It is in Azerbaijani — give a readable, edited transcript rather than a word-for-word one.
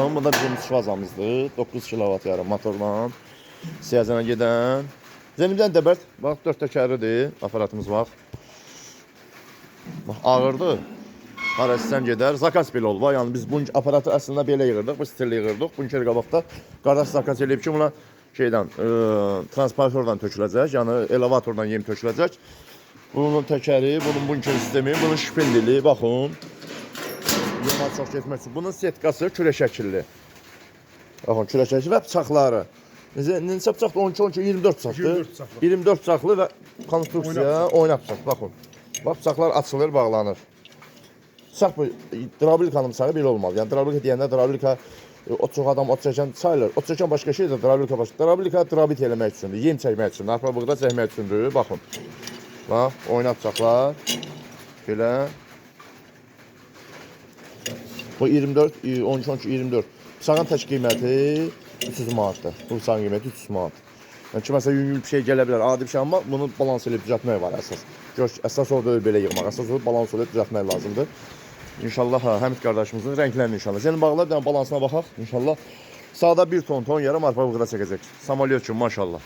Baxın, bu da bizim şvazamızdır. 9 kW yarım motorla siyazana gedən. Zenimdən dəbət, bax 4 təkərlidir aparatımız var. Bax, ağırdır. Hara istəyən gedər. Zakaz belə olub. Yəni biz bu aparatı əslində belə yığırdıq, bu stillə yığırdıq. Bunker qabaqda qardaş zakaz eləyib ki, buna şeydən, transportordan töküləcək, yəni elevatordan yem töküləcək. Bunun təkəri, bunun bunker sistemi, bunun şpindili, baxın. Yema çox getmək üçün. Bunun setkası kürə şəkilli. Baxın, kürə şəkilli və bıçaqları. Neçə bıçaqdır? 12, 24 bıçaqdır. 24 bıçaqlı və konstruksiya oynaq bıçaq. Baxın. Bax, bıçaqlar açılır, bağlanır. Bıçaq bu, drablikanın bıçağı belə olmalı. Yəni, drablika deyəndə, drablika çok adam ot çəkən sayılır. Ot çəkən başqa şeydir, drablika başqa. Drablika drabit eləmək üçündür, yem çəkmək üçündür, arpa buğda çəkmək üçündür. Baxın. Bax, oynaq bıçaqlar. Belə. Bu 24, 12, 12, 24. Bıçağın tək qiyməti 300 manatdır. Bu bıçağın qiyməti 300 manat. Yəni ki, məsələn, yüngül bir şey gələ bilər, adi bir şey, amma bunu balans edib düzəltmək var əsas. Əsas o deyil belə yığmaq, əsas o balans edib düzəltmək lazımdır. İnşallah Həmid qardaşımızın rənglərini inşallah. Seni bağlar, balansına baxaq. İnşallah sağda 1 ton yarım arpa buğda çəkəcək. Samolyot üçün maşallah.